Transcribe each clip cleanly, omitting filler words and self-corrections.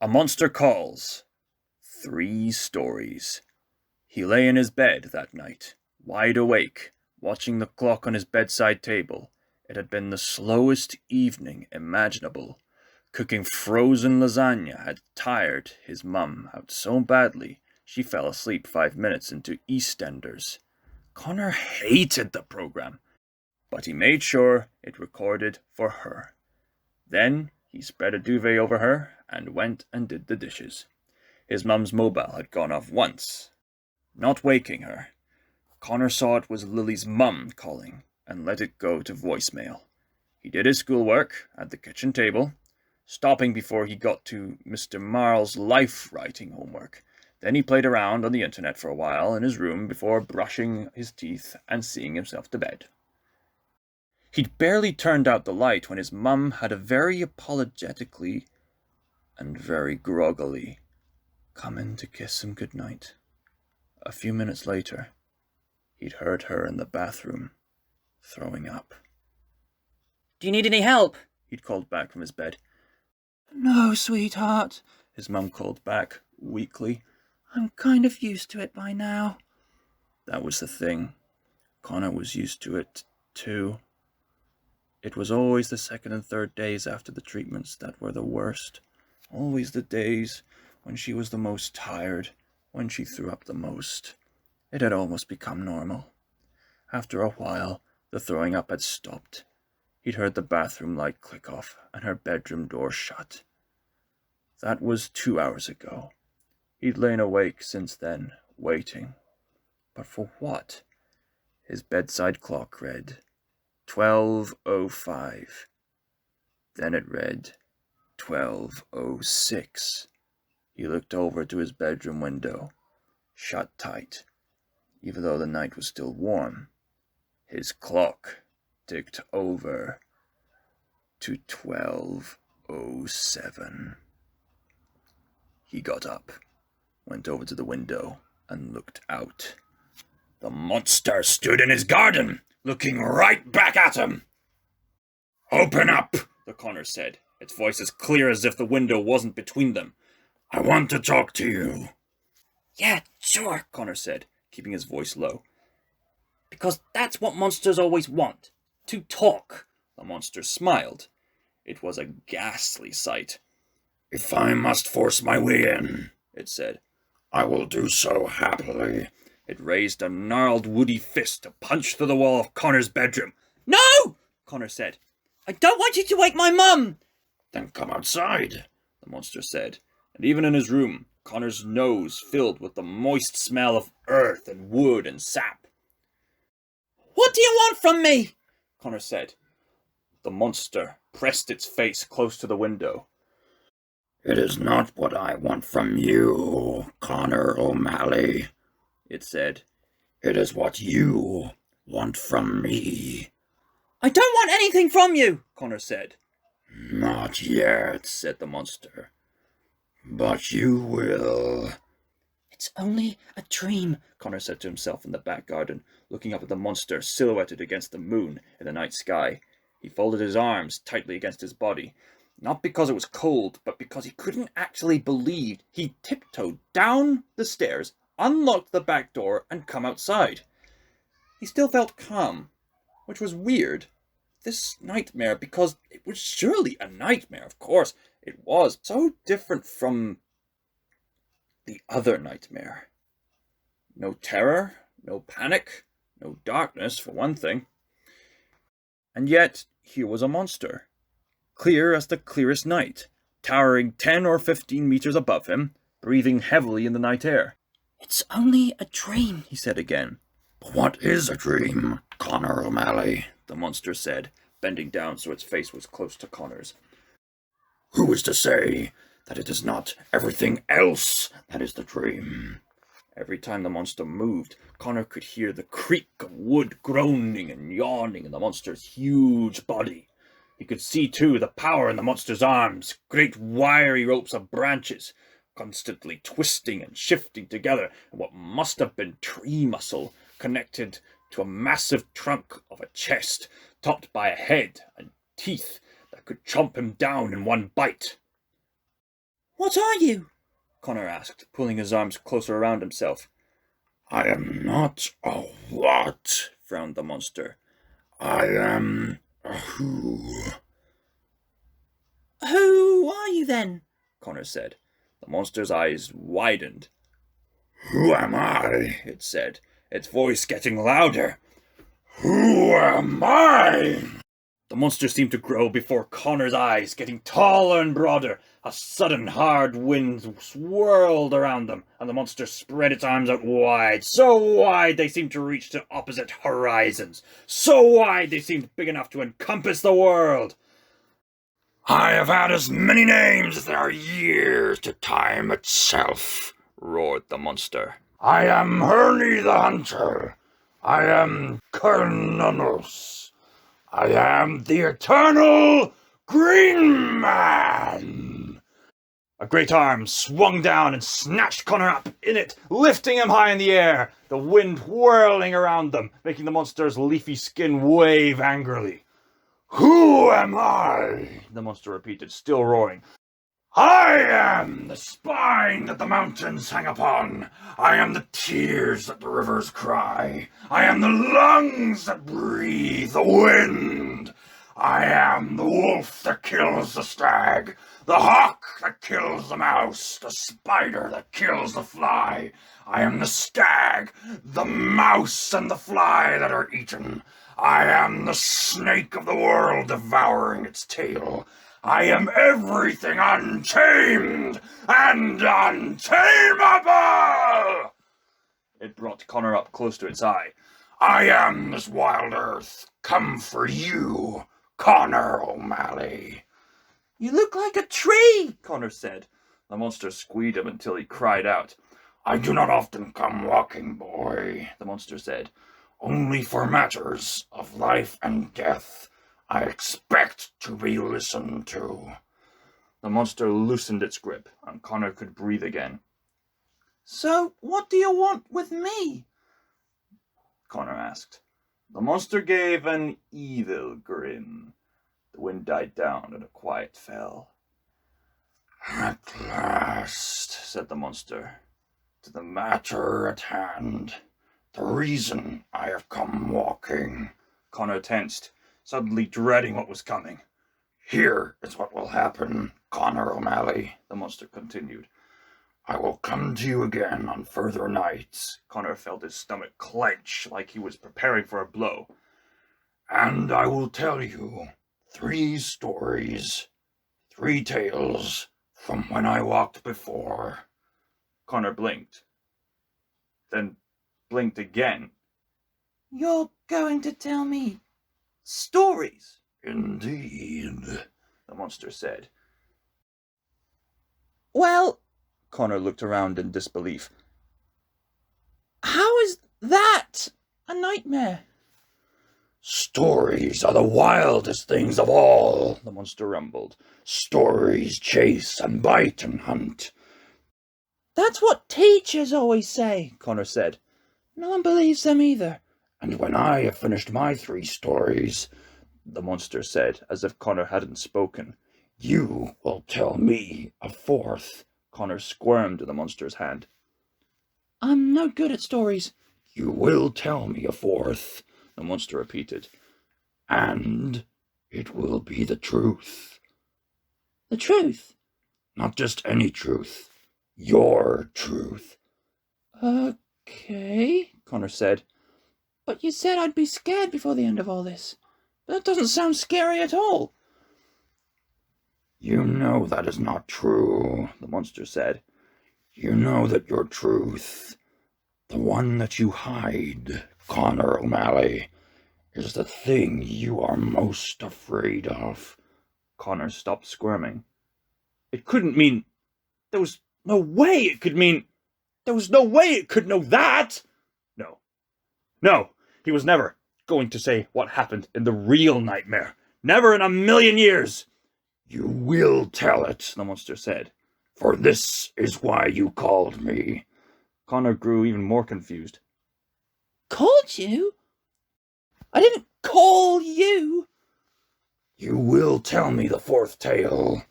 A Monster Calls. 3 stories. He lay in his bed that night, wide awake, watching the clock on his bedside table. It had been the slowest evening imaginable. Cooking frozen lasagna had tired his mum out so badly she fell asleep 5 minutes into EastEnders. Connor hated the program, but he made sure it recorded for her. Then he spread a duvet over her and went and did the dishes. His mum's mobile had gone off once, not waking her. Connor saw it was Lily's mum calling and let it go to voicemail. He did his schoolwork at the kitchen table, stopping before he got to Mr. Marl's life writing homework. Then he played around on the internet for a while in his room before brushing his teeth and seeing himself to bed. He'd barely turned out the light when his mum had a very apologetically and very groggily come in to kiss him goodnight. A few minutes later, he'd heard her in the bathroom, throwing up. "Do you need any help?" He'd called back from his bed. "No, sweetheart," his mum called back, weakly. "I'm kind of used to it by now." That was the thing. Connor was used to it, too. It was always the second and third days after the treatments that were the worst. Always the days when she was the most tired, when she threw up the most. It had almost become normal. After a while, the throwing up had stopped. He'd heard the bathroom light click off and her bedroom door shut. That was 2 hours ago. He'd lain awake since then, waiting. But for what? His bedside clock read 12:05. Then it read 12:06. He looked over to his bedroom window, shut tight, even though the night was still warm. His clock ticked over to 12:07. He got up, went over to the window, and looked out. The monster stood in his garden, looking right back at him. "Open up," the Connor said, its voice as clear as if the window wasn't between them. "I want to talk to you." "Yeah, sure," Connor said, keeping his voice low. "Because that's what monsters always want, to talk." The monster smiled. It was a ghastly sight. "If I must force my way in," it said, "I will do so happily." It raised a gnarled woody fist to punch through the wall of Connor's bedroom. "No!" Connor said. "I don't want you to wake my mum." "Then come outside," the monster said, and even in his room, Connor's nose filled with the moist smell of earth and wood and sap. "What do you want from me?" Connor said. The monster pressed its face close to the window. "It is not what I want from you, Connor O'Malley," it said. "It is what you want from me." "I don't want anything from you," Connor said. "Not yet," said the monster. "But you will." "It's only a dream," Connor said to himself in the back garden, looking up at the monster silhouetted against the moon in the night sky. He folded his arms tightly against his body, not because it was cold, but because he couldn't actually believe he tiptoed down the stairs, unlocked the back door, and come outside. He still felt calm, which was weird. This nightmare, because it was surely a nightmare, of course it was, so different from the other nightmare. No terror, no panic, no darkness, for one thing. And yet, here was a monster, clear as the clearest night, towering 10 or 15 meters above him, breathing heavily in the night air. "It's only a dream," he said again. "But what is a dream, Connor O'Malley?" the monster said, bending down so its face was close to Connor's. "Who is to say that it is not everything else that is the dream?" Every time the monster moved, Connor could hear the creak of wood groaning and yawning in the monster's huge body. He could see, too, the power in the monster's arms, great wiry ropes of branches, constantly twisting and shifting together in what must have been tree muscle, connected to a massive trunk of a chest, topped by a head and teeth that could chomp him down in one bite. What are you? Connor asked, pulling his arms closer around himself. I am not a what, frowned the monster. I am a who. Who are you then? Connor said. The monster's eyes widened. Who am I? It said, its voice getting louder. Who am I? The monster seemed to grow before Connor's eyes, getting taller and broader. A sudden hard wind swirled around them, and the monster spread its arms out wide, so wide they seemed to reach to opposite horizons, so wide they seemed big enough to encompass the world. I have had as many names as there are years to time itself, roared the monster. I am Herney the Hunter. I am Carnunnos. I am the Eternal Green Man. A great arm swung down and snatched Connor up in it, lifting him high in the air, the wind whirling around them, making the monster's leafy skin wave angrily. Who am I? The monster repeated, still roaring. I am the spine that the mountains hang upon. I am the tears that the rivers cry. I am the lungs that breathe the wind. I am the wolf that kills the stag, the hawk that kills the mouse, the spider that kills the fly. I am the stag, the mouse, and the fly that are eaten. I am the snake of the world devouring its tail. I am everything untamed and untamable! It brought Connor up close to its eye. I am this wild earth, come for you, Connor O'Malley. You look like a tree, Connor said. The monster squeezed him until he cried out. I do not often come walking, boy, the monster said. Only for matters of life and death. I expect to be listened to. The monster loosened its grip, and Connor could breathe again. So, what do you want with me? Connor asked. The monster gave an evil grin. The wind died down and a quiet fell. At last, said the monster, to the matter at hand. The reason I have come walking. Connor tensed, suddenly dreading what was coming. Here is what will happen, Connor O'Malley, the monster continued. I will come to you again on further nights. Connor felt his stomach clench like he was preparing for a blow. And I will tell you 3 stories, 3 tales from when I walked before. Connor blinked, then blinked again. You're going to tell me stories? Indeed, the monster said. Well, Connor looked around in disbelief. How is that a nightmare? Stories are the wildest things of all, the monster rumbled. Stories chase and bite and hunt. That's what teachers always say, Connor said. No one believes them either. And when I have finished my 3 stories, the monster said, as if Connor hadn't spoken, you will tell me a 4th. Connor squirmed in the monster's hand. I'm no good at stories. You will tell me a 4th, the monster repeated. And it will be the truth. The truth? Not just any truth. Your truth. Okay, Connor said. But you said I'd be scared before the end of all this. That doesn't sound scary at all. You know that is not true, the monster said. You know that your truth, the one that you hide, Connor O'Malley, is the thing you are most afraid of. Connor stopped squirming. It couldn't mean... There was no way it could mean... There was no way it could know that! No, he was never going to say what happened in the real nightmare. Never in a million years! You will tell it, the monster said. For this is why you called me. Connor grew even more confused. Called you? I didn't call you. You will tell me the 4th tale.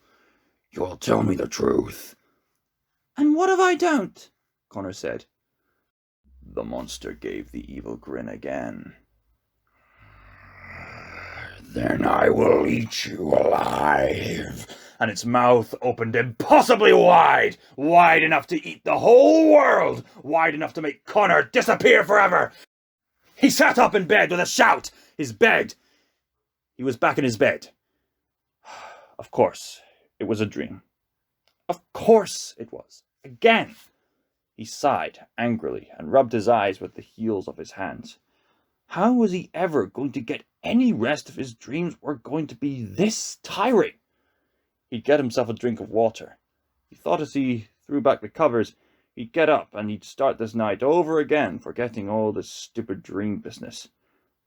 You will tell me the truth. And what if I don't? Connor said. The monster gave the evil grin again. Then I will eat you alive. And its mouth opened impossibly wide, wide enough to eat the whole world, wide enough to make Connor disappear forever. He sat up in bed with a shout. His bed. He was back in his bed. Of course, it was a dream. Of course it was. Again. He sighed angrily and rubbed his eyes with the heels of his hands. How was he ever going to get any rest if his dreams were going to be this tiring? He'd get himself a drink of water. He thought as he threw back the covers, he'd get up and he'd start this night over again, forgetting all this stupid dream business.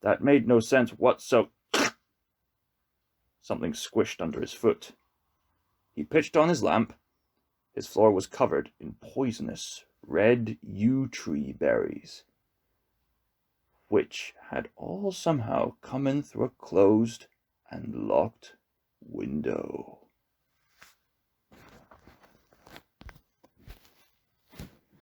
That made no sense whatsoever. Something squished under his foot. He pitched on his lamp. His floor was covered in poisonous red yew tree berries, which had all somehow come in through a closed and locked window.